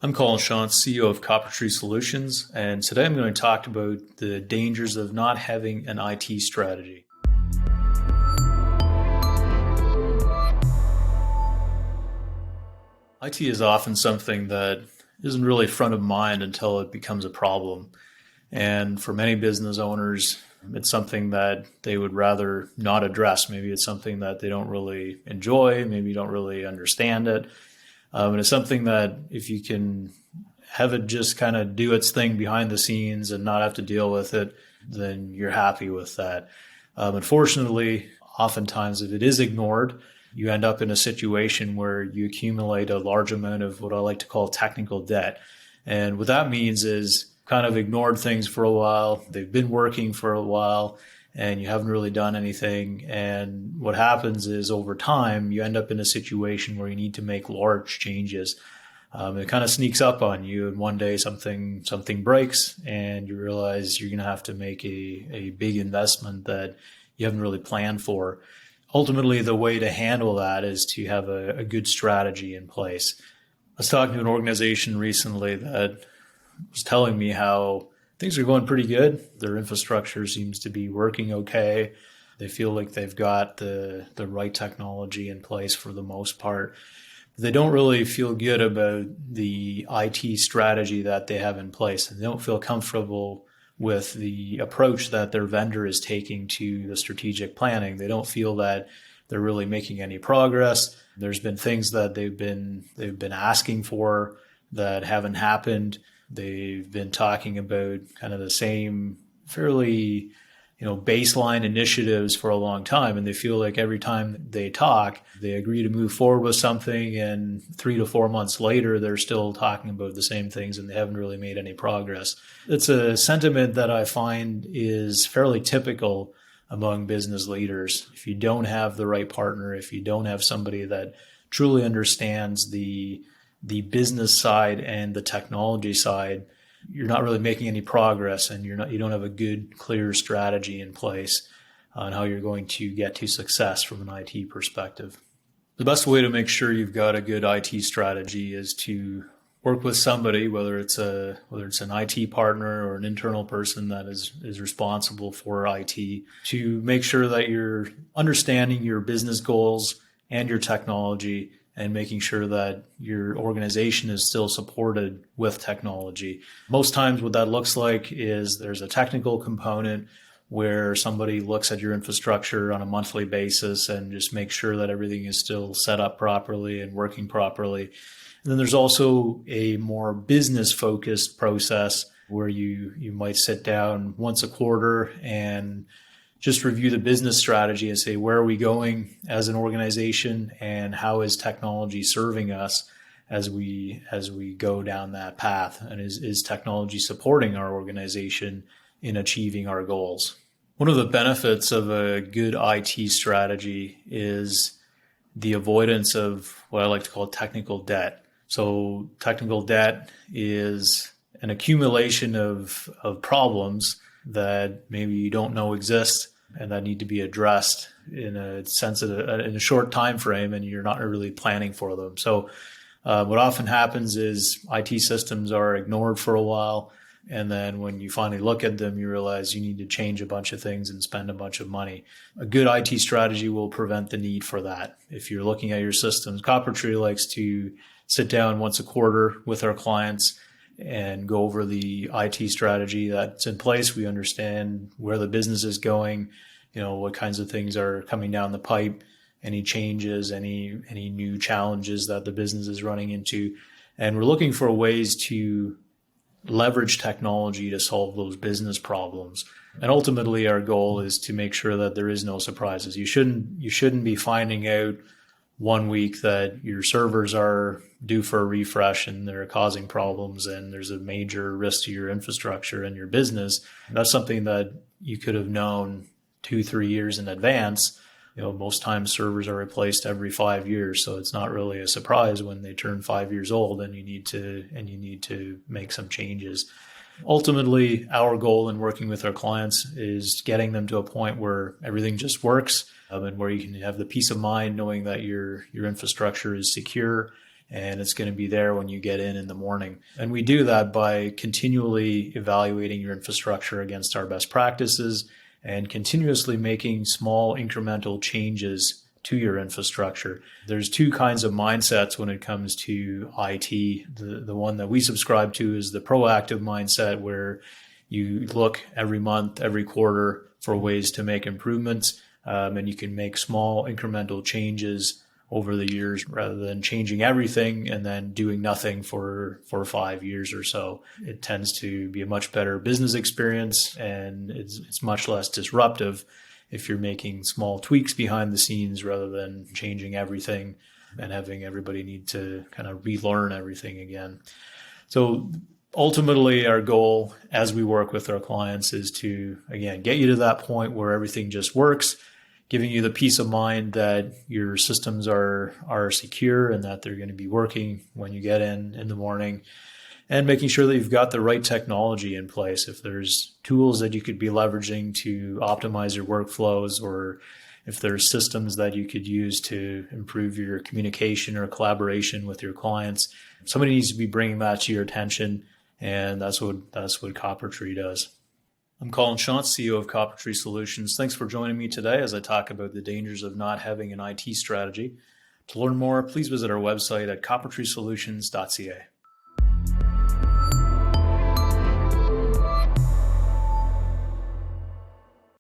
I'm Colin Shawn, CEO of Copper Tree Solutions, and today I'm going to talk about the dangers of not having an IT strategy. IT is often something that isn't really front of mind until it becomes a problem. And for many business owners, it's something that they would rather not address. Maybe it's something that they don't really enjoy, maybe you don't really understand it. And it's something that if you can have it just kind of do its thing behind the scenes and not have to deal with it, then you're happy with that. Unfortunately, oftentimes if it is ignored, you end up in a situation where you accumulate a large amount of what I like to call technical debt. And what that means is kind of ignored things for a while. They've been working for a while and you haven't really done anything. And what happens is over time, you end up in a situation where you need to make large changes. It kind of sneaks up on you, and one day something breaks, and you realize you're going to have to make a big investment that you haven't really planned for. Ultimately, the way to handle that is to have a good strategy in place. I was talking to an organization recently that was telling me how things are going pretty good. Their infrastructure seems to be working okay. They feel like they've got the right technology in place for the most part. They don't really feel good about the IT strategy that they have in place, and they don't feel comfortable with the approach that their vendor is taking to the strategic planning. They don't feel that they're really making any progress. There's been things that they've been asking for that haven't happened. They've been talking about kind of the same fairly baseline initiatives for a long time, and they feel like every time they talk, they agree to move forward with something, and 3 to 4 months later, they're still talking about the same things and they haven't really made any progress. It's a sentiment that I find is fairly typical among business leaders. If you don't have the right partner, if you don't have somebody that truly understands the business side and the technology side, you're not really making any progress, and you don't have a good, clear strategy in place on how you're going to get to success from an IT perspective. The best way to make sure you've got a good IT strategy is to work with somebody, whether it's an IT partner or an internal person that is responsible for IT, to make sure that you're understanding your business goals and your technology, and making sure that your organization is still supported with technology. Most times what that looks like is there's a technical component where somebody looks at your infrastructure on a monthly basis and just makes sure that everything is still set up properly and working properly. And then there's also a more business-focused process where you might sit down once a quarter and just review the business strategy and say, where are we going as an organization, and how is technology serving us as we go down that path, and is technology supporting our organization in achieving our goals? One of the benefits of a good IT strategy is the avoidance of what I like to call technical debt. So technical debt is an accumulation of problems that maybe you don't know exist and that need to be addressed in a short time frame, and you're not really planning for them. So what often happens is IT systems are ignored for a while, and then when you finally look at them, you realize you need to change a bunch of things and spend a bunch of money. A good IT strategy will prevent the need for that. If you're looking at your systems, Copper Tree likes to sit down once a quarter with our clients and go over the IT strategy that's in place. We understand where the business is going, what kinds of things are coming down the pipe, any changes, any new challenges that the business is running into. And we're looking for ways to leverage technology to solve those business problems. And ultimately, our goal is to make sure that there is no surprises. You shouldn't be finding out one week that your servers are due for a refresh and they're causing problems and there's a major risk to your infrastructure and your business. That's something that you could have known 2-3 years in advance. Most times servers are replaced every 5 years, so it's not really a surprise when they turn 5 years old and you need to make some changes. Ultimately, our goal in working with our clients is getting them to a point where everything just works, and where you can have the peace of mind knowing that your infrastructure is secure and it's going to be there when you get in the morning. And we do that by continually evaluating your infrastructure against our best practices and continuously making small incremental changes to your infrastructure. There's two kinds of mindsets when it comes to IT. The one that we subscribe to is the proactive mindset, where you look every month, every quarter for ways to make improvements, and you can make small incremental changes over the years rather than changing everything and then doing nothing for 5 years or so. It tends to be a much better business experience, and it's much less disruptive if you're making small tweaks behind the scenes rather than changing everything and having everybody need to kind of relearn everything again. So ultimately, our goal as we work with our clients is to, again, get you to that point where everything just works, giving you the peace of mind that your systems are secure and that they're going to be working when you get in the morning, and making sure that you've got the right technology in place. If there's tools that you could be leveraging to optimize your workflows, or if there's systems that you could use to improve your communication or collaboration with your clients, somebody needs to be bringing that to your attention, and that's what CopperTree does. I'm Colin Shantz, CEO of CopperTree Solutions. Thanks for joining me today as I talk about the dangers of not having an IT strategy. To learn more, please visit our website at coppertreesolutions.ca.